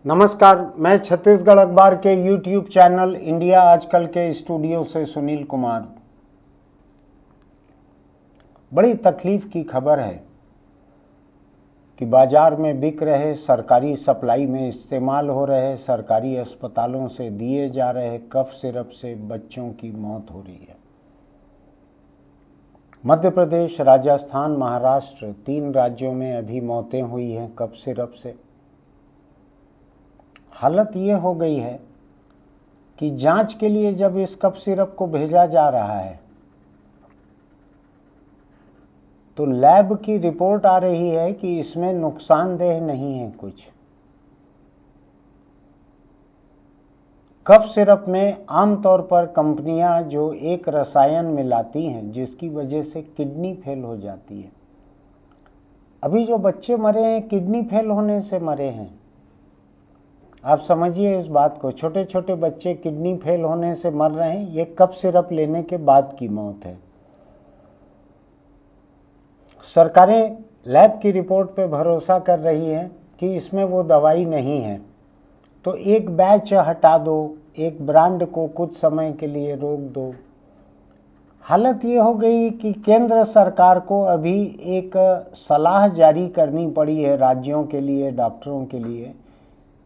नमस्कार, मैं छत्तीसगढ़ अखबार के यूट्यूब चैनल इंडिया आजकल के स्टूडियो से सुनील कुमार। बड़ी तकलीफ की खबर है कि बाजार में बिक रहे, सरकारी सप्लाई में इस्तेमाल हो रहे, सरकारी अस्पतालों से दिए जा रहे कफ सिरप से बच्चों की मौत हो रही है। मध्य प्रदेश, राजस्थान, महाराष्ट्र, 3 राज्यों में अभी मौतें हुई हैं कफ सिरप से। हालत ये हो गई है कि जांच के लिए जब इस कफ सिरप को भेजा जा रहा है तो लैब की रिपोर्ट आ रही है कि इसमें नुकसानदेह नहीं है कुछ। कफ सिरप में आमतौर पर कंपनियां जो एक रसायन मिलाती हैं जिसकी वजह से किडनी फेल हो जाती है। अभी जो बच्चे मरे हैं किडनी फेल होने से मरे हैं। आप समझिए इस बात को, छोटे छोटे बच्चे किडनी फेल होने से मर रहे हैं। ये कफ सिरप लेने के बाद की मौत है। सरकारें लैब की रिपोर्ट पे भरोसा कर रही हैं कि इसमें वो दवाई नहीं है, तो एक बैच हटा दो, एक ब्रांड को कुछ समय के लिए रोक दो। हालत ये हो गई कि केंद्र सरकार को अभी एक सलाह जारी करनी पड़ी है राज्यों के लिए, डॉक्टरों के लिए।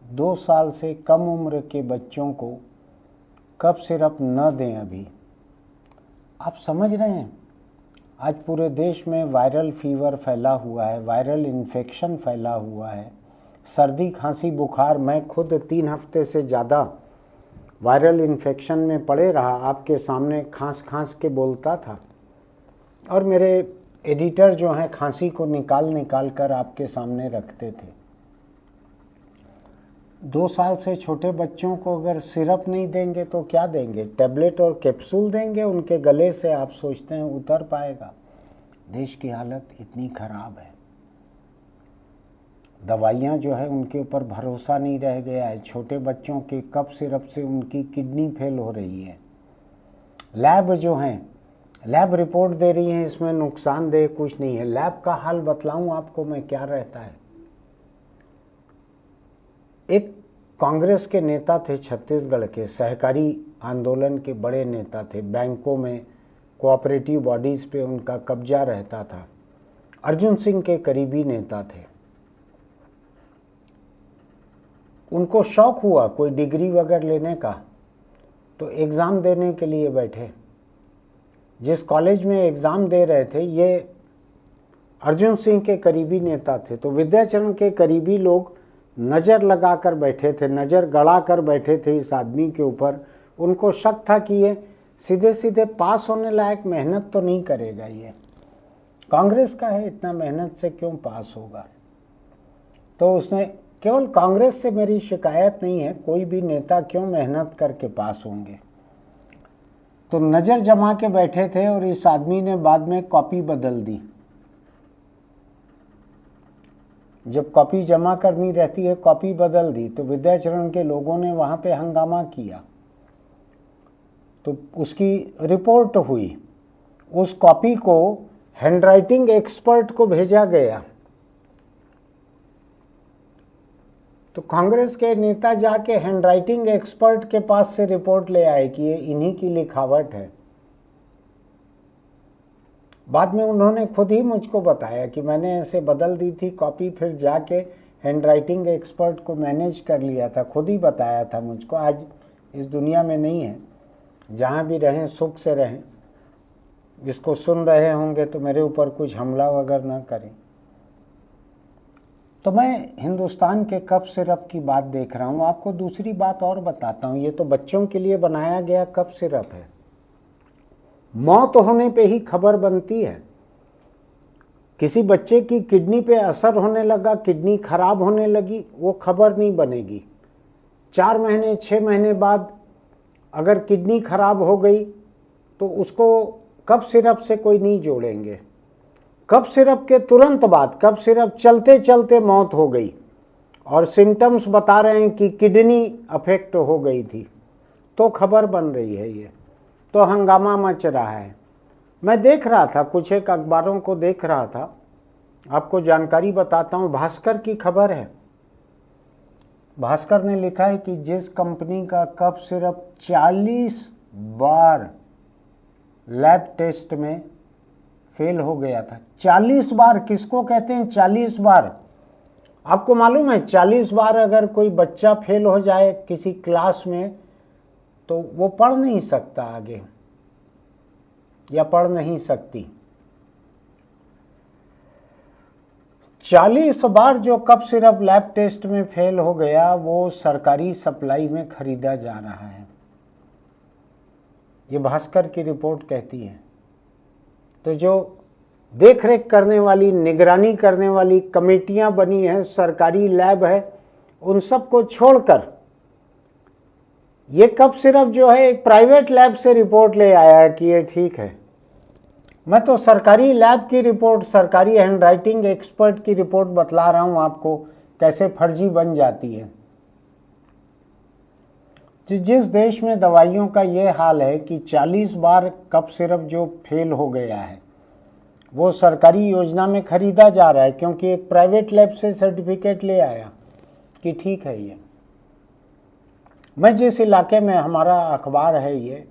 2 साल से कम उम्र के बच्चों को कफ सिरप न दें। अभी आप समझ रहे हैं, आज पूरे देश में वायरल फीवर फैला हुआ है, वायरल इन्फेक्शन फैला हुआ है, सर्दी खांसी बुखार। मैं खुद 3 हफ्ते से ज़्यादा वायरल इन्फेक्शन में पड़े रहा, आपके सामने खांस खांस के बोलता था और मेरे एडिटर जो हैं खांसी को निकाल कर आपके सामने रखते थे। 2 साल से छोटे बच्चों को अगर सिरप नहीं देंगे तो क्या देंगे? टैबलेट और कैप्सूल देंगे उनके गले से? आप सोचते हैं उतर पाएगा? देश की हालत इतनी खराब है, दवाइयाँ जो है उनके ऊपर भरोसा नहीं रह गया है। छोटे बच्चों के कफ सिरप से उनकी किडनी फेल हो रही है। लैब जो हैं, लैब रिपोर्ट दे रही हैं इसमें नुकसानदेह कुछ नहीं है। लैब का हाल बतलाऊं आपको मैं क्या रहता है। एक कांग्रेस के नेता थे छत्तीसगढ़ के, सहकारी आंदोलन के बड़े नेता थे, बैंकों में कोऑपरेटिव बॉडीज पे उनका कब्जा रहता था, अर्जुन सिंह के करीबी नेता थे। उनको शौक हुआ कोई डिग्री वगैरह लेने का, तो एग्ज़ाम देने के लिए बैठे। जिस कॉलेज में एग्ज़ाम दे रहे थे ये अर्जुन सिंह के करीबी नेता थे, तो विद्याचरण के करीबी लोग नज़र लगा कर बैठे थे, नज़र गड़ा कर बैठे थे इस आदमी के ऊपर। उनको शक था कि ये सीधे सीधे पास होने लायक मेहनत तो नहीं करेगा, ये कांग्रेस का है, इतना मेहनत से क्यों पास होगा। तो उसने, केवल कांग्रेस से मेरी शिकायत नहीं है, कोई भी नेता क्यों मेहनत करके पास होंगे। तो नज़र जमा के बैठे थे और इस आदमी ने बाद में कॉपी बदल दी। जब कॉपी जमा करनी रहती है कॉपी बदल दी, तो विद्याचरण के लोगों ने वहाँ पे हंगामा किया, तो उसकी रिपोर्ट हुई। उस कॉपी को हैंडराइटिंग एक्सपर्ट को भेजा गया, तो कांग्रेस के नेता जाके हैंडराइटिंग एक्सपर्ट के पास से रिपोर्ट ले आए कि ये इन्हीं की लिखावट है। बाद में उन्होंने खुद ही मुझको बताया कि मैंने ऐसे बदल दी थी कॉपी, फिर जाके हैंडराइटिंग एक्सपर्ट को मैनेज कर लिया था, खुद ही बताया था मुझको। आज इस दुनिया में नहीं है, जहाँ भी रहें सुख से रहें। जिसको सुन रहे होंगे तो मेरे ऊपर कुछ हमला वगैरह ना करें। तो मैं हिंदुस्तान के कफ सिरप की बात देख रहा हूँ। आपको दूसरी बात और बताता हूँ। ये तो बच्चों के लिए बनाया गया कफ सिरप है, मौत होने पे ही खबर बनती है। किसी बच्चे की किडनी पे असर होने लगा, किडनी खराब होने लगी, वो खबर नहीं बनेगी। 4 महीने 6 महीने बाद अगर किडनी खराब हो गई तो उसको कफ सिरप से कोई नहीं जोड़ेंगे। कफ सिरप के तुरंत बाद कफ सिरप चलते चलते मौत हो गई और सिम्टम्स बता रहे हैं कि किडनी अफेक्ट हो गई थी, तो खबर बन रही है ये, तो हंगामा मच रहा है। मैं देख रहा था, कुछ एक अखबारों को देख रहा था, आपको जानकारी बताता हूँ। भास्कर की खबर है, भास्कर ने लिखा है कि जिस कंपनी का कफ सिरप 40 बार लैब टेस्ट में फेल हो गया था। 40 बार किसको कहते हैं 40 बार? आपको मालूम है 40 बार अगर कोई बच्चा फेल हो जाए किसी क्लास में तो वो पढ़ नहीं सकता आगे, या पढ़ नहीं सकती। 40 बार जो कफ सिरप लैब टेस्ट में फेल हो गया वो सरकारी सप्लाई में खरीदा जा रहा है, ये भास्कर की रिपोर्ट कहती है। तो जो देखरेख करने वाली, निगरानी करने वाली कमेटियां बनी हैं, सरकारी लैब है, उन सबको छोड़कर ये कफ सिरप जो है एक प्राइवेट लैब से रिपोर्ट ले आया है कि ये ठीक है। मैं तो सरकारी लैब की रिपोर्ट, सरकारी हैंडराइटिंग एक्सपर्ट की रिपोर्ट बतला रहा हूं आपको कैसे फर्जी बन जाती है। जिस देश में दवाइयों का ये हाल है कि 40 बार कफ सिरप जो फेल हो गया है वो सरकारी योजना में खरीदा जा रहा है क्योंकि एक प्राइवेट लैब से सर्टिफिकेट ले आया कि ठीक है ये। मैं जिस इलाके में हमारा अखबार है ये,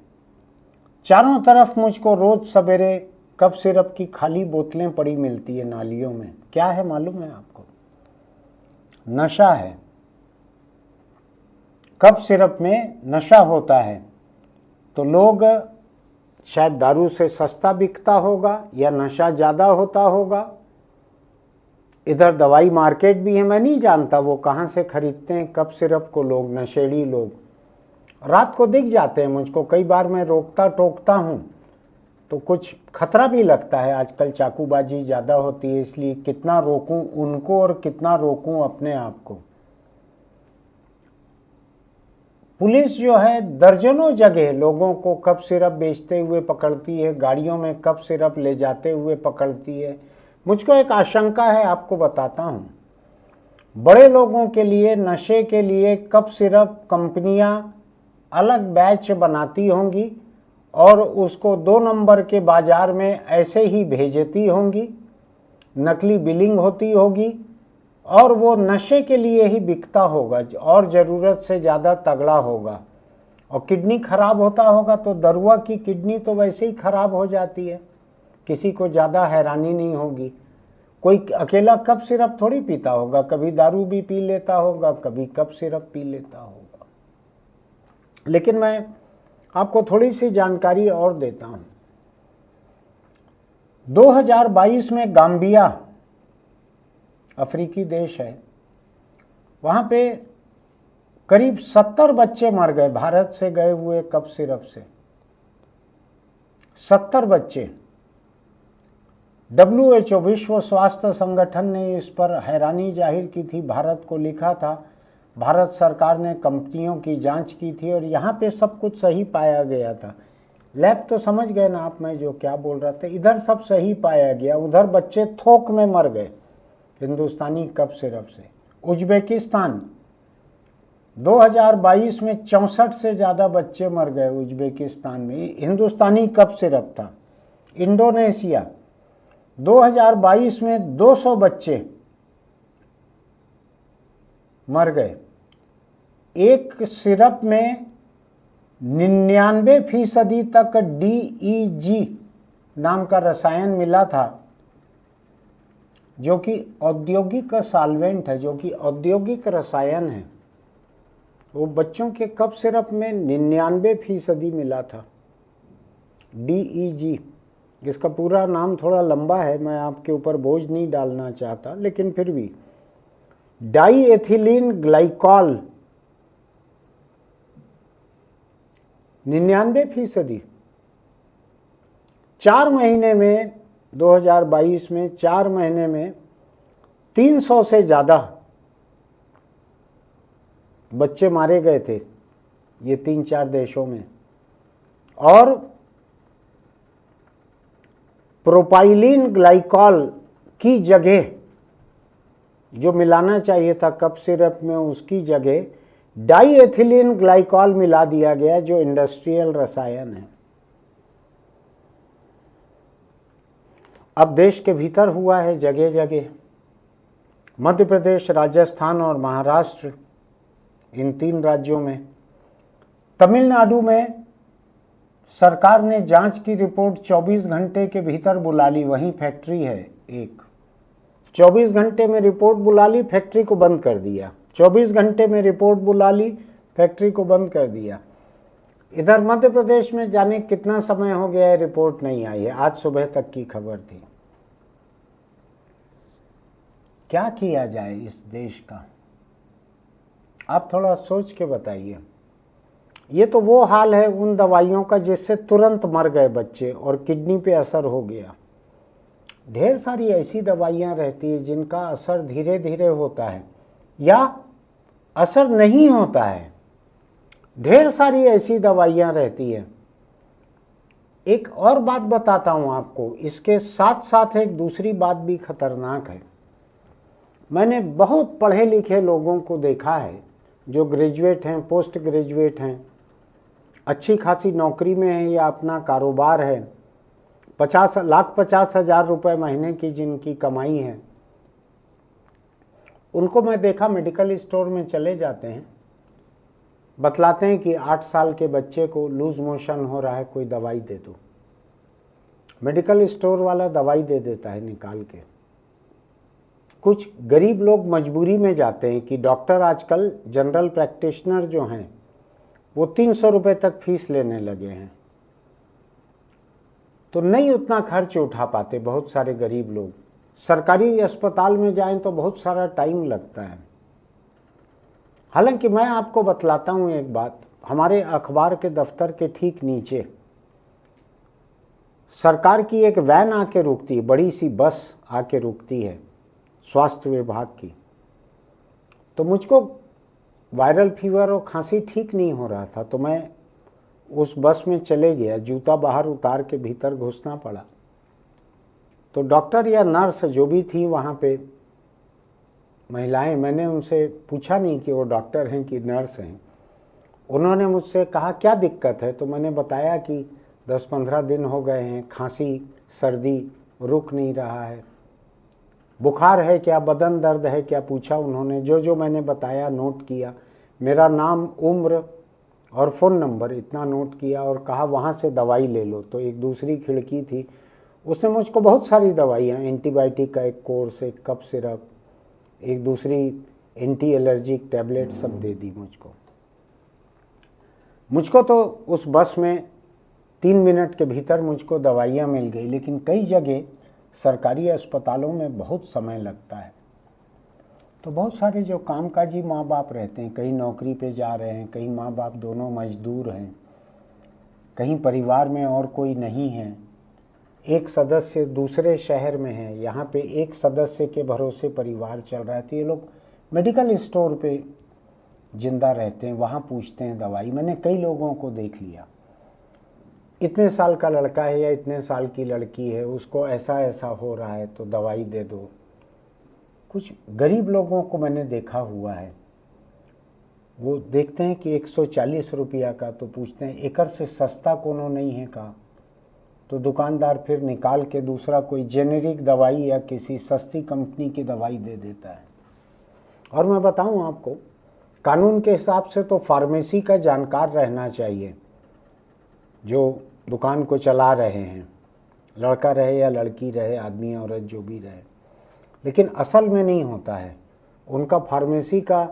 चारों तरफ मुझको रोज सवेरे कफ सिरप की खाली बोतलें पड़ी मिलती है नालियों में। क्या है मालूम है आपको? नशा है। कफ सिरप में नशा होता है तो लोग, शायद दारू से सस्ता बिकता होगा या नशा ज़्यादा होता होगा। इधर दवाई मार्केट भी है, मैं नहीं जानता वो कहाँ से खरीदते हैं कफ सिरप को लोग, नशेड़ी लोग। रात को दिख जाते हैं मुझको, कई बार मैं रोकता टोकता हूँ तो कुछ खतरा भी लगता है। आजकल चाकूबाजी ज़्यादा होती है, इसलिए कितना रोकूं उनको और कितना रोकूं अपने आप को। पुलिस जो है दर्जनों जगह लोगों को कफ सिरप बेचते हुए पकड़ती है, गाड़ियों में कफ सिरप ले जाते हुए पकड़ती है। मुझको एक आशंका है, आपको बताता हूँ। बड़े लोगों के लिए, नशे के लिए कफ सिरप कंपनियां अलग बैच बनाती होंगी और उसको 2 नंबर के बाजार में ऐसे ही भेजती होंगी, नकली बिलिंग होती होगी और वो नशे के लिए ही बिकता होगा और ज़रूरत से ज़्यादा तगड़ा होगा। और किडनी खराब होता होगा तो दरुआ की किडनी तो वैसे ही खराब हो जाती है, किसी को ज़्यादा हैरानी नहीं होगी। कोई अकेला कफ सिरप थोड़ी पीता होगा, कभी दारू भी पी लेता होगा, कभी कफ सिरप पी लेता होगा। लेकिन मैं आपको थोड़ी सी जानकारी और देता हूँ। 2022 में गाम्बिया, अफ्रीकी देश है, वहाँ पे करीब 70 बच्चे मर गए भारत से गए हुए कफ सिरप से। 70 बच्चे। WHO, विश्व स्वास्थ्य संगठन ने इस पर हैरानी जाहिर की थी, भारत को लिखा था। भारत सरकार ने कंपनियों की जांच की थी और यहाँ पे सब कुछ सही पाया गया था। लैब तो समझ गए ना आप मैं जो क्या बोल रहा था, इधर सब सही पाया गया, उधर बच्चे थोक में मर गए हिंदुस्तानी कफ सिरप से। उज्बेकिस्तान, 2022 में 64 से ज़्यादा बच्चे मर गए उज्बेकिस्तान में, हिंदुस्तानी कफ सिरप था। इंडोनेशिया, 2022 में 200 बच्चे मर गए। एक सिरप में 99% तक DEG नाम का रसायन मिला था, जो कि औद्योगिक सॉल्वेंट है, जो कि औद्योगिक रसायन है। वो बच्चों के कफ सिरप में 99% मिला था DEG। इसका पूरा नाम थोड़ा लंबा है, मैं आपके ऊपर बोझ नहीं डालना चाहता, लेकिन फिर भी डाई एथिलीन ग्लाइकॉल 99%। 4 महीने में, 2022 में 4 महीने में 300 से ज़्यादा बच्चे मारे गए थे ये 3-4 देशों में। और प्रोपाइलिन ग्लाइकॉल की जगह जो मिलाना चाहिए था कफ सिरप में, उसकी जगह डाई एथिलीन ग्लाइकॉल मिला दिया गया, जो इंडस्ट्रियल रसायन है। अब देश के भीतर हुआ है जगह जगह, मध्य प्रदेश, राजस्थान और महाराष्ट्र इन 3 राज्यों में। तमिलनाडु में सरकार ने जांच की रिपोर्ट 24 घंटे के भीतर बुला ली, वहीं फैक्ट्री है एक। 24 घंटे में रिपोर्ट बुला ली, फैक्ट्री को बंद कर दिया। 24 घंटे में रिपोर्ट बुला ली, फैक्ट्री को बंद कर दिया। इधर मध्य प्रदेश में जाने कितना समय हो गया है, रिपोर्ट नहीं आई है। आज सुबह तक की खबर थी। क्या किया जाए इस देश का, आप थोड़ा सोच के बताइए। ये तो वो हाल है उन दवाइयों का जिससे तुरंत मर गए बच्चे और किडनी पे असर हो गया। ढेर सारी ऐसी दवाइयाँ रहती है जिनका असर धीरे धीरे होता है या असर नहीं होता है। ढेर सारी ऐसी दवाइयाँ रहती है। एक और बात बताता हूँ आपको, इसके साथ साथ एक दूसरी बात भी खतरनाक है। मैंने बहुत पढ़े लिखे लोगों को देखा है जो ग्रेजुएट हैं, पोस्ट ग्रेजुएट हैं, अच्छी खासी नौकरी में है या अपना कारोबार है, 50,50,000 रुपए महीने की जिनकी कमाई है, उनको मैं देखा मेडिकल स्टोर में चले जाते हैं, बतलाते हैं कि 8 साल के बच्चे को लूज मोशन हो रहा है, कोई दवाई दे दो। मेडिकल स्टोर वाला दवाई दे देता है निकाल के। कुछ गरीब लोग मजबूरी में जाते हैं कि डॉक्टर आजकल जनरल प्रैक्टिशनर जो हैं वो 300 रुपये तक फीस लेने लगे हैं, तो नहीं उतना खर्च उठा पाते बहुत सारे गरीब लोग। सरकारी अस्पताल में जाएं तो बहुत सारा टाइम लगता है। हालांकि मैं आपको बतलाता हूं एक बात, हमारे अखबार के दफ्तर के ठीक नीचे सरकार की एक वैन आके रुकती है, बड़ी सी बस आके रुकती है स्वास्थ्य विभाग की। तो मुझको वायरल फीवर और खांसी ठीक नहीं हो रहा था, तो मैं उस बस में चले गया। जूता बाहर उतार के भीतर घुसना पड़ा। तो डॉक्टर या नर्स जो भी थी वहाँ पे महिलाएं, मैंने उनसे पूछा नहीं कि वो डॉक्टर हैं कि नर्स हैं। उन्होंने मुझसे कहा क्या दिक्कत है, तो मैंने बताया कि 10-15 दिन हो गए हैं, खांसी सर्दी रुक नहीं रहा है, बुखार है क्या, बदन दर्द है क्या, पूछा उन्होंने। जो जो मैंने बताया नोट किया, मेरा नाम, उम्र और फ़ोन नंबर इतना नोट किया और कहा वहाँ से दवाई ले लो। तो एक दूसरी खिड़की थी, उसने मुझको बहुत सारी दवाइयाँ, एंटीबायोटिक का एक कोर्स, एक कप सिरप, एक दूसरी एंटी एलर्जिक टैबलेट सब दे दी मुझको। तो उस बस में 3 मिनट के भीतर मुझको दवाइयाँ मिल गई। लेकिन कई जगह सरकारी अस्पतालों में बहुत समय लगता है। तो बहुत सारे जो कामकाजी माँ बाप रहते हैं, कहीं नौकरी पे जा रहे हैं, कहीं माँ बाप दोनों मजदूर हैं, कहीं परिवार में और कोई नहीं है, एक सदस्य दूसरे शहर में है, यहाँ पे एक सदस्य के भरोसे परिवार चल रहा है, तो ये लोग मेडिकल स्टोर पे जिंदा रहते हैं, वहाँ पूछते हैं दवाई। मैंने कई लोगों को देख लिया, इतने साल का लड़का है या इतने साल की लड़की है, उसको ऐसा ऐसा हो रहा है तो दवाई दे दो। कुछ गरीब लोगों को मैंने देखा हुआ है, वो देखते हैं कि 140 रुपया का, तो पूछते हैं एकर से सस्ता कोनो नहीं है का, तो दुकानदार फिर निकाल के दूसरा कोई जेनेरिक दवाई या किसी सस्ती कंपनी की दवाई दे देता है। और मैं बताऊं आपको, कानून के हिसाब से तो फार्मेसी का जानकार रहना चाहिए जो दुकान को चला रहे हैं, लड़का रहे या लड़की रहे, आदमी औरत जो भी रहे। लेकिन असल में नहीं होता है, उनका फार्मेसी का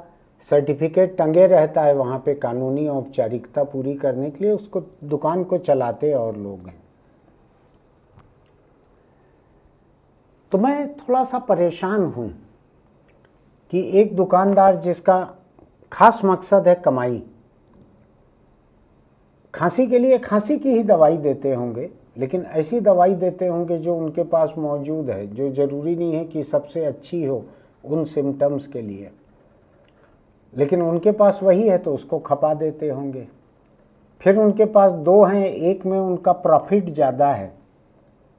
सर्टिफिकेट टंगे रहता है वहाँ पे कानूनी औपचारिकता पूरी करने के लिए, उसको दुकान को चलाते और लोग हैं। तो मैं थोड़ा सा परेशान हूँ कि एक दुकानदार जिसका खास मकसद है कमाई, खांसी के लिए खांसी की ही दवाई देते होंगे, लेकिन ऐसी दवाई देते होंगे जो उनके पास मौजूद है, जो ज़रूरी नहीं है कि सबसे अच्छी हो उन सिम्टम्स के लिए, लेकिन उनके पास वही है तो उसको खपा देते होंगे। फिर उनके पास 2 हैं, एक में उनका प्रॉफिट ज़्यादा है,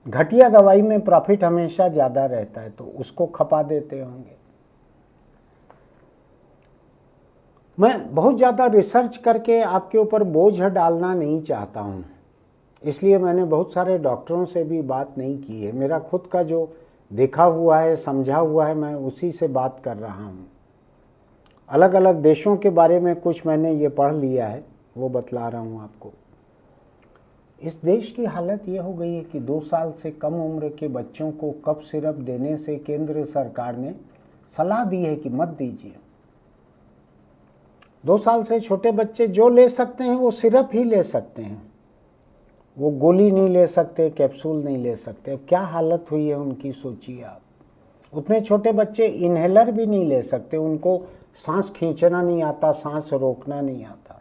घटिया दवाई में प्रॉफिट हमेशा ज़्यादा रहता है, तो उसको खपा देते होंगे। मैं बहुत ज़्यादा रिसर्च करके आपके ऊपर बोझ डालना नहीं चाहता हूँ, इसलिए मैंने बहुत सारे डॉक्टरों से भी बात नहीं की है। मेरा खुद का जो देखा हुआ है, समझा हुआ है, मैं उसी से बात कर रहा हूँ। अलग अलग देशों के बारे में कुछ मैंने ये पढ़ लिया है, वो बतला रहा हूँ आपको। इस देश की हालत ये हो गई है कि 2 साल से कम उम्र के बच्चों को कफ सिरप देने से केंद्र सरकार ने सलाह दी है कि मत दीजिए। 2 साल से छोटे बच्चे जो ले सकते हैं वो सिरप ही ले सकते हैं, वो गोली नहीं ले सकते, कैप्सूल नहीं ले सकते। क्या हालत हुई है उनकी, सोचिए आप। उतने छोटे बच्चे इनहेलर भी नहीं ले सकते, उनको सांस खींचना नहीं आता, सांस रोकना नहीं आता।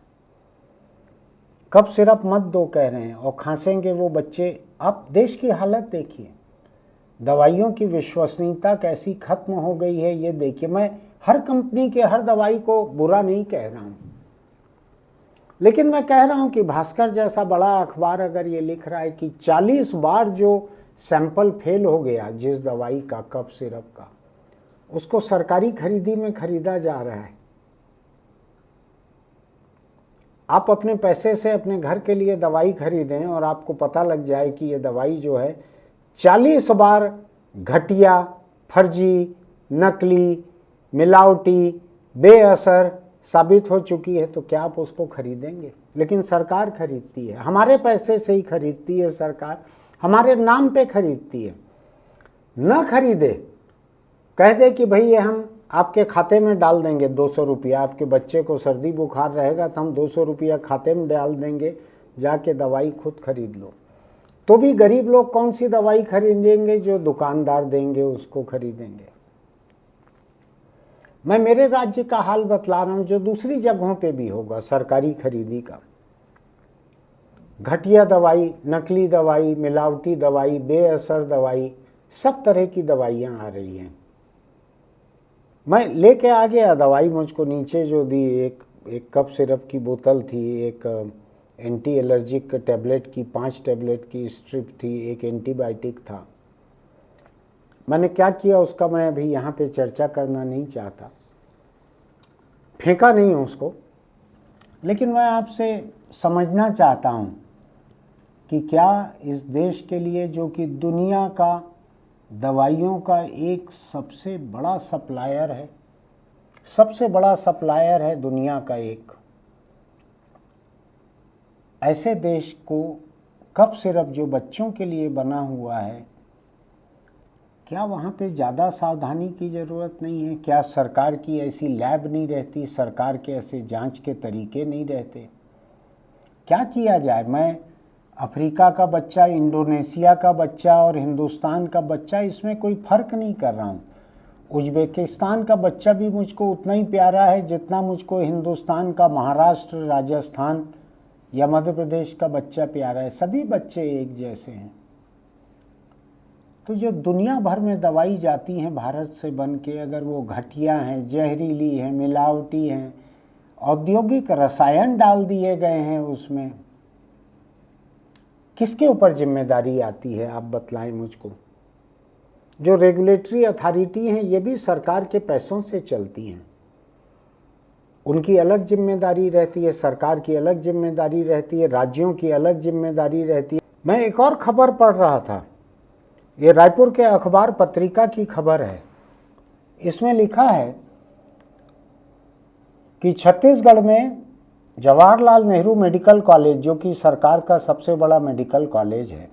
कफ सिरप मत दो कह रहे हैं और खांसेंगे वो बच्चे। आप देश की हालत देखिए, दवाइयों की विश्वसनीयता कैसी खत्म हो गई है ये देखिए। मैं हर कंपनी के हर दवाई को बुरा नहीं कह रहा हूँ, लेकिन मैं कह रहा हूं कि भास्कर जैसा बड़ा अखबार अगर ये लिख रहा है कि 40 बार जो सैंपल फेल हो गया जिस दवाई का, कफ सिरप का, उसको सरकारी खरीदी में खरीदा जा रहा है। आप अपने पैसे से अपने घर के लिए दवाई खरीदें और आपको पता लग जाए कि ये दवाई जो है 40 बार घटिया, फर्जी, नकली, मिलावटी, बेअसर साबित हो चुकी है, तो क्या आप उसको खरीदेंगे? लेकिन सरकार खरीदती है, हमारे पैसे से ही खरीदती है सरकार, हमारे नाम पे खरीदती है। न खरीदे, कह दे कि भाई ये हम आपके खाते में डाल देंगे 200 रुपया, आपके बच्चे को सर्दी बुखार रहेगा तो हम 200 रुपया खाते में डाल देंगे, जाके दवाई खुद खरीद लो। तो भी गरीब लोग कौन सी दवाई खरीदेंगे? जो दुकानदार देंगे उसको खरीदेंगे। मैं मेरे राज्य का हाल बतला रहा हूं, जो दूसरी जगहों पे भी होगा सरकारी खरीदी का। घटिया दवाई, नकली दवाई, मिलावटी दवाई, बेअसर दवाई, सब तरह की दवाइयां आ रही हैं। मैं लेके आ गया दवाई, मुझको नीचे जो दी, एक कफ सिरप की बोतल थी, एक एंटी एलर्जिक टैबलेट की 5 टैबलेट की स्ट्रिप थी, एक एंटीबायोटिक था। मैंने क्या किया उसका मैं अभी यहाँ पे चर्चा करना नहीं चाहता, फेंका नहीं उसको, लेकिन मैं आपसे समझना चाहता हूँ कि क्या इस देश के लिए, जो कि दुनिया का दवाइयों का एक सबसे बड़ा सप्लायर है, सबसे बड़ा सप्लायर है दुनिया का एक, ऐसे देश को कफ सिरप जो बच्चों के लिए बना हुआ है, क्या वहाँ पे ज़्यादा सावधानी की ज़रूरत नहीं है? क्या सरकार की ऐसी लैब नहीं रहती, सरकार के ऐसे जांच के तरीके नहीं रहते? क्या किया जाए? मैं अफ्रीका का बच्चा, इंडोनेशिया का बच्चा और हिंदुस्तान का बच्चा, इसमें कोई फ़र्क नहीं कर रहा हूँ। उज़्बेकिस्तान का बच्चा भी मुझको उतना ही प्यारा है जितना मुझको हिंदुस्तान का महाराष्ट्र, राजस्थान या मध्य प्रदेश का बच्चा प्यारा है। सभी बच्चे एक जैसे हैं। तो जो दुनिया भर में दवाई जाती हैं भारत से बन के, अगर वो घटिया हैं, जहरीली हैं, मिलावटी हैं, औद्योगिक रसायन डाल दिए गए हैं उसमें, किसके ऊपर जिम्मेदारी आती है? आप बतलाएं मुझको। जो रेगुलेटरी अथॉरिटी हैं ये भी सरकार के पैसों से चलती हैं, उनकी अलग जिम्मेदारी रहती है, सरकार की अलग जिम्मेदारी रहती है, राज्यों की अलग जिम्मेदारी रहती है। मैं एक और खबर पढ़ रहा था, ये रायपुर के अखबार पत्रिका की खबर है। इसमें लिखा है कि छत्तीसगढ़ में जवाहरलाल नेहरू मेडिकल कॉलेज, जो कि सरकार का सबसे बड़ा मेडिकल कॉलेज है,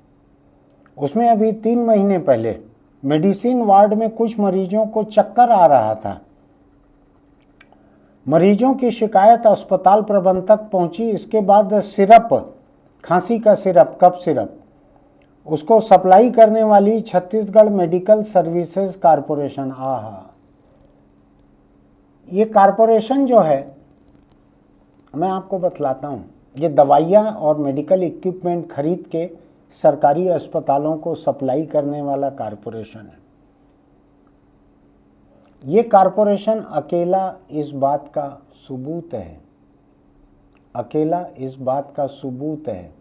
उसमें अभी 3 महीने पहले मेडिसिन वार्ड में कुछ मरीजों को चक्कर आ रहा था। मरीजों की शिकायत अस्पताल प्रबंधक तक पहुंची। इसके बाद सिरप, खांसी का सिरप, कफ सिरप, उसको सप्लाई करने वाली छत्तीसगढ़ मेडिकल सर्विसेज कारपोरेशन, ये कारपोरेशन जो है, मैं आपको बतलाता हूँ, ये दवाइयाँ और मेडिकल इक्विपमेंट खरीद के सरकारी अस्पतालों को सप्लाई करने वाला कारपोरेशन है। ये कारपोरेशन अकेला इस बात का सबूत है, अकेला इस बात का सबूत है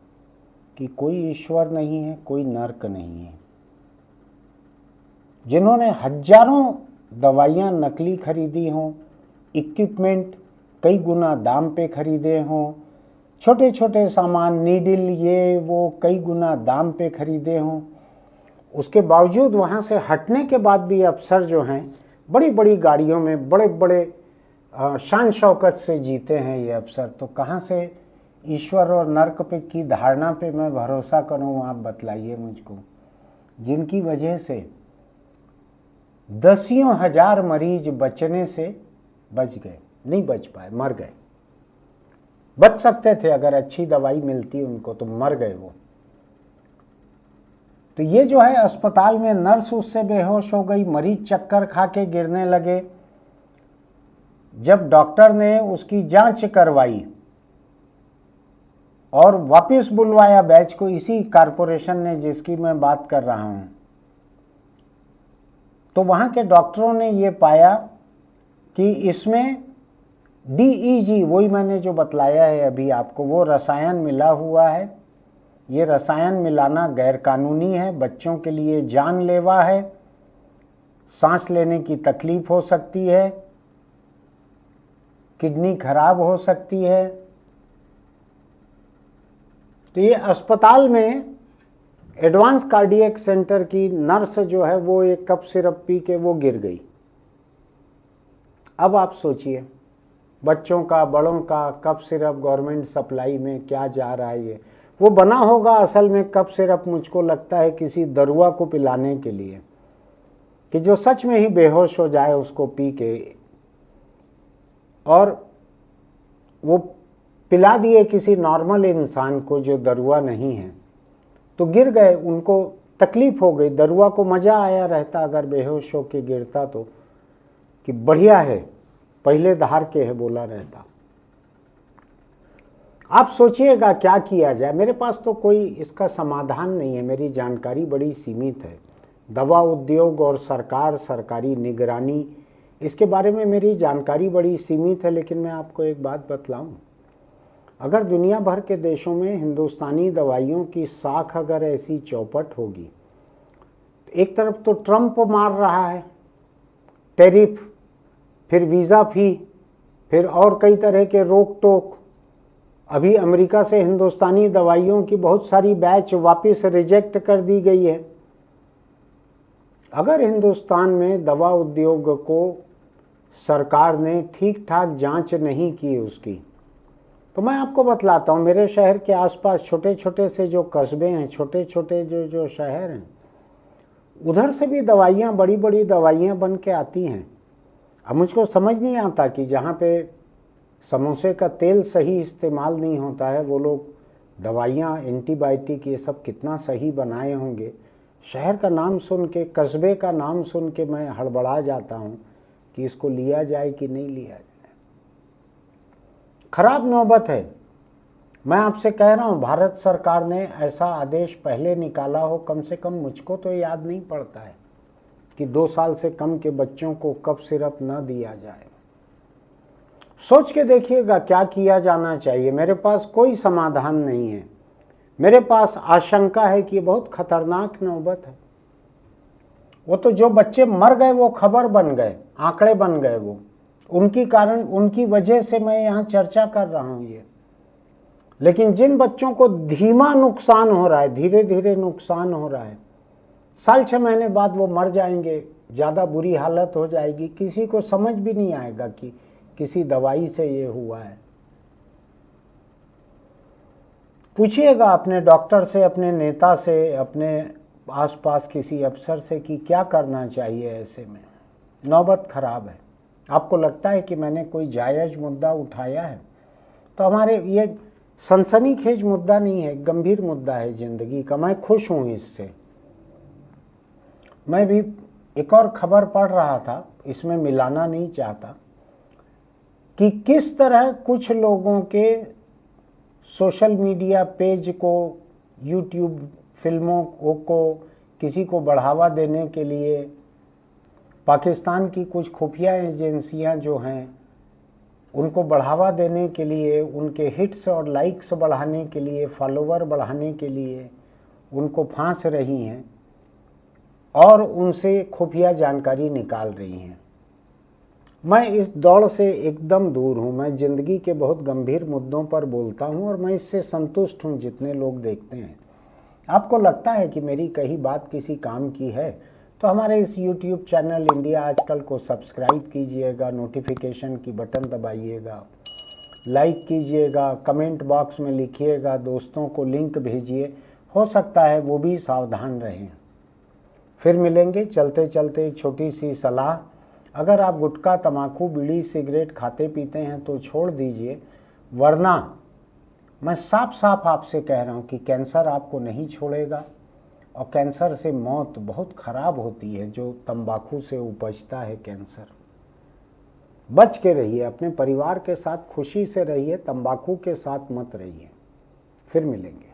कि कोई ईश्वर नहीं है, कोई नर्क नहीं है। जिन्होंने हजारों दवाइयाँ नकली खरीदी हों, इक्विपमेंट कई गुना दाम पे खरीदे हों, छोटे छोटे सामान, नीडल, ये वो कई गुना दाम पे खरीदे हों, उसके बावजूद वहाँ से हटने के बाद भी अफसर जो हैं बड़ी बड़ी गाड़ियों में, बड़े बड़े शान शौकत से जीते हैं ये अफसर, तो कहाँ से ईश्वर और नर्क पे की धारणा पे मैं भरोसा करूं, आप बतलाइए मुझको, जिनकी वजह से दसियों हजार मरीज बचने से बच गए, नहीं बच पाए, मर गए। बच सकते थे अगर अच्छी दवाई मिलती उनको, तो मर गए वो। तो ये जो है अस्पताल में नर्स उससे बेहोश हो गई, मरीज चक्कर खा के गिरने लगे। जब डॉक्टर ने उसकी जांच करवाई और वापस बुलवाया बैच को, इसी कारपोरेशन ने जिसकी मैं बात कर रहा हूं, तो वहां के डॉक्टरों ने ये पाया कि इसमें DEG, वही मैंने जो बतलाया है अभी आपको, वो रसायन मिला हुआ है। ये रसायन मिलाना गैरकानूनी है, बच्चों के लिए जानलेवा है, सांस लेने की तकलीफ हो सकती है, किडनी खराब हो सकती है। तो ये अस्पताल में एडवांस कार्डियक सेंटर की नर्स जो है वो एक कप सिरप पी के वो गिर गई। अब आप सोचिए, बच्चों का बड़ों का कप सिरप गवर्नमेंट सप्लाई में क्या जा रहा है। ये वो बना होगा असल में कप सिरप, मुझको लगता है किसी दरुआ को पिलाने के लिए, कि जो सच में ही बेहोश हो जाए उसको पी के, और वो पिला दिए किसी नॉर्मल इंसान को जो दरुआ नहीं है, तो गिर गए, उनको तकलीफ हो गई। दरुआ को मज़ा आया रहता अगर बेहोश होके गिरता तो, कि बढ़िया है, पहले धार के है बोला रहता। आप सोचिएगा क्या किया जाए। मेरे पास तो कोई इसका समाधान नहीं है, मेरी जानकारी बड़ी सीमित है। दवा उद्योग और सरकार, सरकारी निगरानी, इसके बारे में मेरी जानकारी बड़ी सीमित है। लेकिन मैं आपको एक बात बतलाऊं, अगर दुनिया भर के देशों में हिंदुस्तानी दवाइयों की साख अगर ऐसी चौपट होगी, एक तरफ तो ट्रंप मार रहा है टैरिफ, फिर वीज़ा फी, फिर और कई तरह के रोक टोक। अभी अमेरिका से हिंदुस्तानी दवाइयों की बहुत सारी बैच वापस रिजेक्ट कर दी गई है। अगर हिंदुस्तान में दवा उद्योग को सरकार ने ठीक ठाक जांच नहीं की उसकी, तो मैं आपको बतलाता हूँ, मेरे शहर के आसपास छोटे छोटे से जो कस्बे हैं, छोटे छोटे जो शहर हैं, उधर से भी दवाइयाँ, बड़ी बड़ी दवाइयाँ बन के आती हैं। अब मुझको समझ नहीं आता कि जहाँ पे समोसे का तेल सही इस्तेमाल नहीं होता है, वो लोग दवाइयाँ, एंटीबायोटिक, ये सब कितना सही बनाए होंगे। शहर का नाम सुन के, कस्बे का नाम सुन के मैं हड़बड़ा जाता हूँ कि इसको लिया जाए कि नहीं लिया जाए। खराब नौबत है। मैं आपसे कह रहा हूँ, भारत सरकार ने ऐसा आदेश पहले निकाला हो, कम से कम मुझको तो याद नहीं पड़ता है कि 2 साल से कम के बच्चों को कफ सिरप न दिया जाए। सोच के देखिएगा क्या किया जाना चाहिए। मेरे पास कोई समाधान नहीं है। मेरे पास आशंका है कि ये बहुत खतरनाक नौबत है। वो तो जो बच्चे मर गए वो खबर बन गए, आंकड़े बन गए, वो उनकी कारण, उनकी वजह से मैं यहाँ चर्चा कर रहा हूँ ये। लेकिन जिन बच्चों को धीमा नुकसान हो रहा है, धीरे धीरे नुकसान हो रहा है, साल 6 महीने बाद वो मर जाएंगे, ज़्यादा बुरी हालत हो जाएगी, किसी को समझ भी नहीं आएगा कि किसी दवाई से ये हुआ है। पूछिएगा अपने डॉक्टर से, अपने नेता से, अपने आसपास किसी अफसर से कि क्या करना चाहिए ऐसे में। नौबत खराब है। आपको लगता है कि मैंने कोई जायज़ मुद्दा उठाया है? तो हमारे ये सनसनीखेज मुद्दा नहीं है, गंभीर मुद्दा है ज़िंदगी का। मैं खुश हूँ इससे। मैं भी एक और खबर पढ़ रहा था, इसमें मिलाना नहीं चाहता, कि किस तरह कुछ लोगों के सोशल मीडिया पेज को, यूट्यूब फिल्मों को किसी को बढ़ावा देने के लिए पाकिस्तान की कुछ खुफिया एजेंसियां जो हैं, उनको बढ़ावा देने के लिए, उनके हिट्स और लाइक्स बढ़ाने के लिए, फॉलोवर बढ़ाने के लिए उनको फांस रही हैं और उनसे खुफिया जानकारी निकाल रही हैं। मैं इस दौड़ से एकदम दूर हूँ। मैं ज़िंदगी के बहुत गंभीर मुद्दों पर बोलता हूँ और मैं इससे संतुष्ट हूँ जितने लोग देखते हैं। आपको लगता है कि मेरी कही बात किसी काम की है, तो हमारे इस YouTube चैनल इंडिया आजकल को सब्सक्राइब कीजिएगा, नोटिफिकेशन की बटन दबाइएगा, लाइक कीजिएगा, कमेंट बॉक्स में लिखिएगा, दोस्तों को लिंक भेजिए, हो सकता है वो भी सावधान रहें। फिर मिलेंगे। चलते चलते एक छोटी सी सलाह, अगर आप गुटखा, तंबाकू, बीड़ी, सिगरेट खाते पीते हैं तो छोड़ दीजिए, वरना मैं साफ साफ आपसे कह रहा हूँ कि कैंसर आपको नहीं छोड़ेगा और कैंसर से मौत बहुत खराब होती है, जो तंबाकू से उपजता है कैंसर। बच के रहिए, अपने परिवार के साथ खुशी से रहिए, तंबाकू के साथ मत रहिए। फिर मिलेंगे।